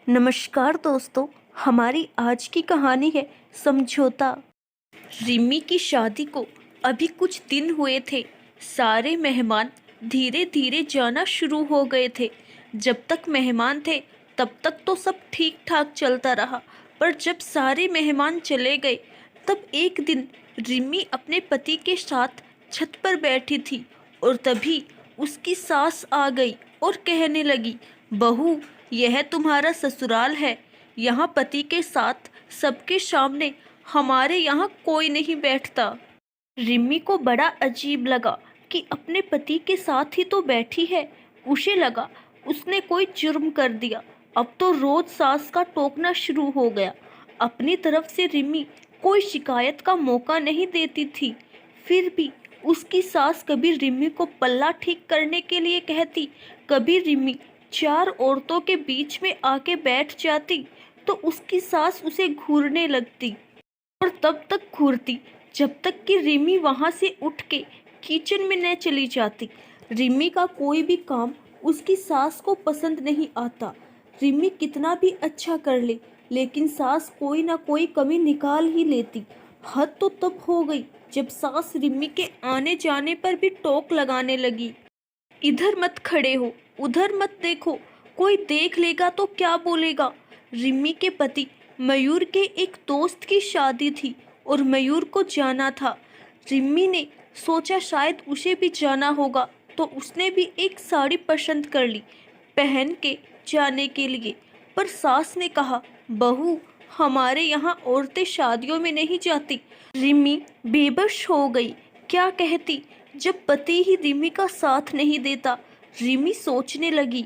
नमस्कार दोस्तों। हमारी आज की कहानी है समझौता। रिमी की शादी को अभी कुछ दिन हुए थे। सारे मेहमान धीरे धीरे जाना शुरू हो गए थे। जब तक मेहमान थे तब तक तो सब ठीक ठाक चलता रहा, पर जब सारे मेहमान चले गए तब एक दिन रिमी अपने पति के साथ छत पर बैठी थी और तभी उसकी सास आ गई और कहने लगी, बहू, यह तुम्हारा ससुराल है। यहाँ पति के साथ सबके सामने हमारे यहाँ कोई नहीं बैठता। रिमी को बड़ा अजीब लगा कि अपने पति के साथ ही तो बैठी है। उसे लगा उसने कोई जुर्म कर दिया। अब तो रोज सास का टोकना शुरू हो गया। अपनी तरफ से रिमी कोई शिकायत का मौका नहीं देती थी, फिर भी उसकी सास कभी रिमी को पल्ला ठीक करने के लिए कहती, कभी रिमी चार औरतों के बीच में आके बैठ जाती तो उसकी सास उसे घूरने लगती और तब तक घूरती जब तक कि रिमी वहां से उठ के किचन में न चली जाती। रिमी का कोई भी काम उसकी सास को पसंद नहीं आता। रिमी कितना भी अच्छा कर ले, लेकिन सास कोई ना कोई कमी निकाल ही लेती। हद तो तब हो गई जब सास रिमी के आने जाने पर भी टोक लगाने लगी। इधर मत खड़े हो, उधर मत देखो, कोई देख लेगा तो क्या बोलेगा। रिमी के पति मयूर के एक दोस्त की शादी थी और मयूर को जाना था। रिमी ने सोचा शायद उसे भी जाना होगा, तो उसने भी एक साड़ी पसंद कर ली पहन के जाने के लिए। पर सास ने कहा, बहू, हमारे यहाँ औरतें शादियों में नहीं जाती। रिमी बेबस हो गई। क्या कहती जब पति ही रिमी का साथ नहीं देता। रिमी सोचने लगी,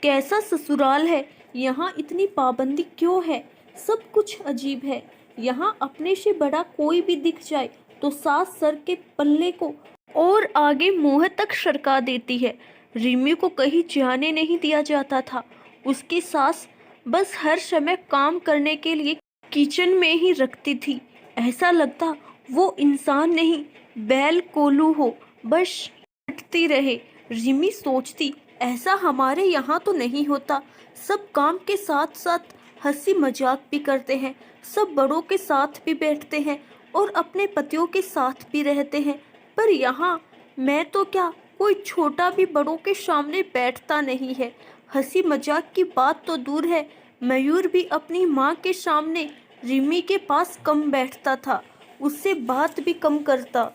कैसा ससुराल है, यहाँ इतनी पाबंदी क्यों है। सब कुछ अजीब है। यहाँ अपने से बड़ा कोई भी दिख जाए तो सास सर के पल्ले को और आगे मुंह तक सरका देती है। रिमी को कहीं जाने नहीं दिया जाता था। उसकी सास बस हर समय काम करने के लिए किचन में ही रखती थी। ऐसा लगता वो इंसान नहीं, बैल कोलू हो, बस हटती रहे। रिमी सोचती, ऐसा हमारे यहाँ तो नहीं होता। सब काम के साथ साथ हंसी मजाक भी करते हैं। सब बड़ों के साथ भी बैठते हैं और अपने पतियों के साथ भी रहते हैं। पर यहाँ मैं तो क्या, कोई छोटा भी बड़ों के सामने बैठता नहीं है। हंसी मजाक की बात तो दूर है, मयूर भी अपनी माँ के सामने रिमी के पास कम बैठता था, उससे बात भी कम करता।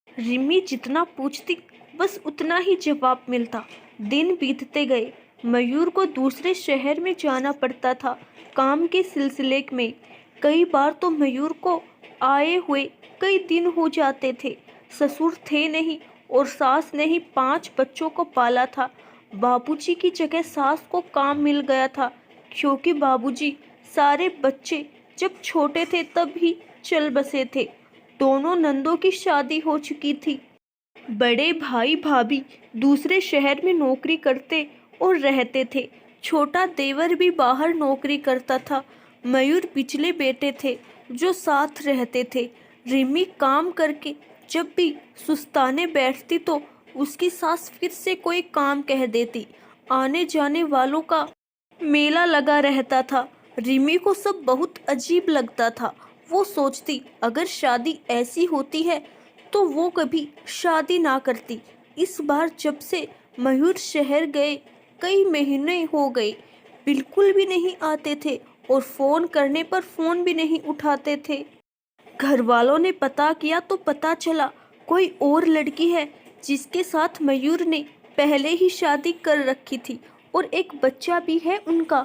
रिमी जितना पूछती बस उतना ही जवाब मिलता। दिन बीतते गए। मयूर को दूसरे शहर में जाना पड़ता था काम के सिलसिले में। कई बार तो मयूर को आए हुए कई दिन हो जाते थे। ससुर थे नहीं और सास ने ही 5 बच्चों को पाला था। बाबूजी की जगह सास को काम मिल गया था, क्योंकि बाबूजी सारे बच्चे जब छोटे थे तब ही चल बसे थे। दोनों नंदों की शादी हो चुकी थी। बड़े भाई भाभी दूसरे शहर में नौकरी करते और रहते थे। छोटा देवर भी बाहर नौकरी करता था। मयूर पिछले बेटे थे जो साथ रहते थे। रिमी काम करके जब भी सुस्ताने बैठती तो उसकी सास फिर से कोई काम कह देती। आने जाने वालों का मेला लगा रहता था। रिमी को सब बहुत अजीब लगता था। वो सोचती, अगर शादी ऐसी होती है तो वो कभी शादी ना करती। इस बार जब से मयूर शहर गए कई महीने हो गए, बिल्कुल भी नहीं आते थे और फोन करने पर फोन भी नहीं उठाते थे। घर वालों ने पता किया तो पता चला कोई और लड़की है जिसके साथ मयूर ने पहले ही शादी कर रखी थी और एक बच्चा भी है उनका।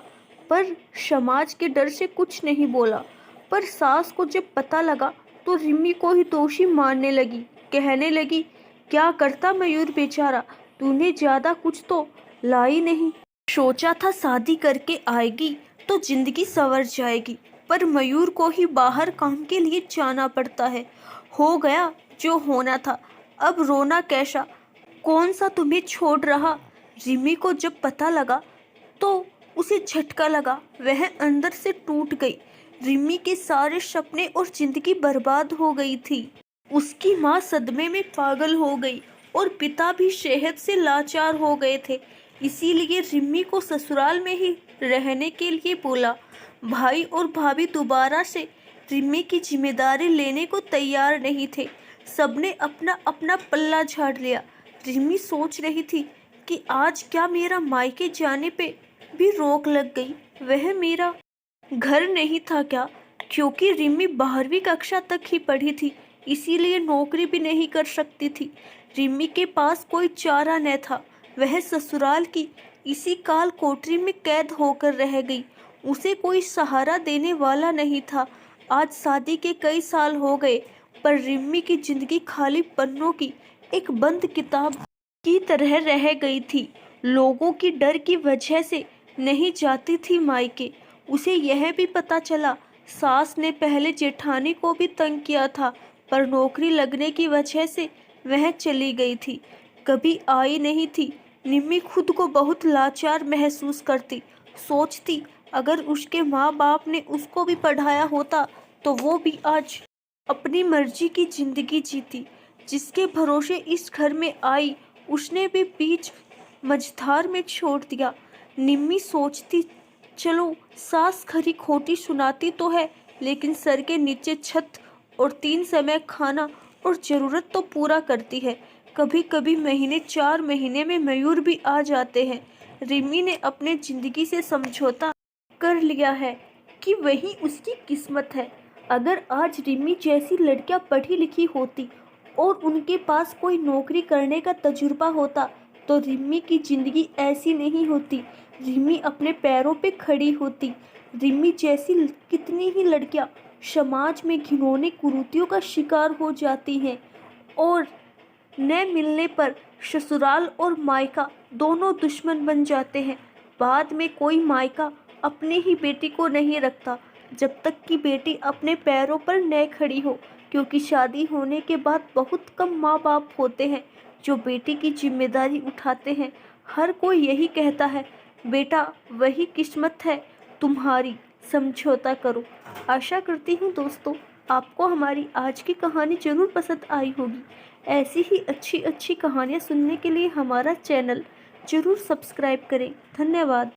पर समाज के डर से कुछ नहीं बोला। पर सास को जब पता लगा तो रिमी को ही दोषी मानने लगी। कहने लगी, क्या करता मयूर बेचारा, तूने ज्यादा कुछ तो लाई नहीं। सोचा था शादी करके आएगी तो जिंदगी संवर जाएगी, पर मयूर को ही बाहर काम के लिए जाना पड़ता है। हो गया जो होना था, अब रोना कैसा, कौन सा तुम्हें छोड़ रहा। रिमी को जब पता लगा तो उसे झटका लगा, वह अंदर से टूट गई। रिमी के सारे सपने और जिंदगी बर्बाद हो गई थी। उसकी माँ सदमे में पागल हो गई और पिता भी सेहत से लाचार हो गए थे। इसीलिए रिमी को ससुराल में ही रहने के लिए बोला। भाई और भाभी दोबारा से रिम्मी की जिम्मेदारी लेने को तैयार नहीं थे। सबने अपना अपना पल्ला झाड़ लिया। रिम्मी सोच रही थी कि आज क्या मेरा मायके जाने पे भी रोक लग गई। वह मेरा घर नहीं था क्या? क्योंकि रिम्मी 12वीं कक्षा तक ही पढ़ी थी, इसीलिए नौकरी भी नहीं कर सकती थी। रिम्मी के पास कोई चारा न था। वह ससुराल की इसी काल कोठरी में कैद होकर रह गई। उसे कोई सहारा देने वाला नहीं था। आज शादी के कई साल हो गए, पर रिम्मी की जिंदगी खाली पन्नों की एक बंद किताब की तरह रह गई थी। लोगों की डर की वजह से नहीं जाती थी मायके। उसे यह भी पता चला, सास ने पहले जेठानी को भी तंग किया था, पर नौकरी लगने की वजह से वह चली गई थी, कभी आई नहीं थी। निम्मी खुद को बहुत लाचार महसूस करती। सोचती अगर उसके माँ बाप ने उसको भी पढ़ाया होता तो वो भी आज अपनी मर्जी की जिंदगी जीती। जिसके भरोसे इस घर में आई, उसने भी बीच मझधार में छोड़ दिया। निम्मी सोचती चलो सास खरी खोटी सुनाती तो है, लेकिन सर के नीचे छत और 3 समय खाना और ज़रूरत तो पूरा करती है। कभी कभी महीने 4 महीने में मयूर भी आ जाते हैं। रिम्मी ने अपने ज़िंदगी से समझौता कर लिया है कि वही उसकी किस्मत है। अगर आज रिम्मी जैसी लड़कियां पढ़ी लिखी होती और उनके पास कोई नौकरी करने का तजुर्बा होता तो रिम्मी की ज़िंदगी ऐसी नहीं होती। रिम्मी अपने पैरों पे खड़ी होती। रिम्मी जैसी कितनी ही लड़कियां समाज में घिनौनी कुरीतियों का शिकार हो जाती हैं और न मिलने पर ससुराल और मायका दोनों दुश्मन बन जाते हैं। बाद में कोई मायका अपनी ही बेटी को नहीं रखता जब तक कि बेटी अपने पैरों पर न खड़ी हो, क्योंकि शादी होने के बाद बहुत कम माँ बाप होते हैं जो बेटी की जिम्मेदारी उठाते हैं। हर कोई यही कहता है, बेटा वही किस्मत है तुम्हारी, समझौता करो। आशा करती हूँ दोस्तों आपको हमारी आज की कहानी ज़रूर पसंद आई होगी। ऐसी ही अच्छी अच्छी कहानियाँ सुनने के लिए हमारा चैनल ज़रूर सब्सक्राइब करें। धन्यवाद।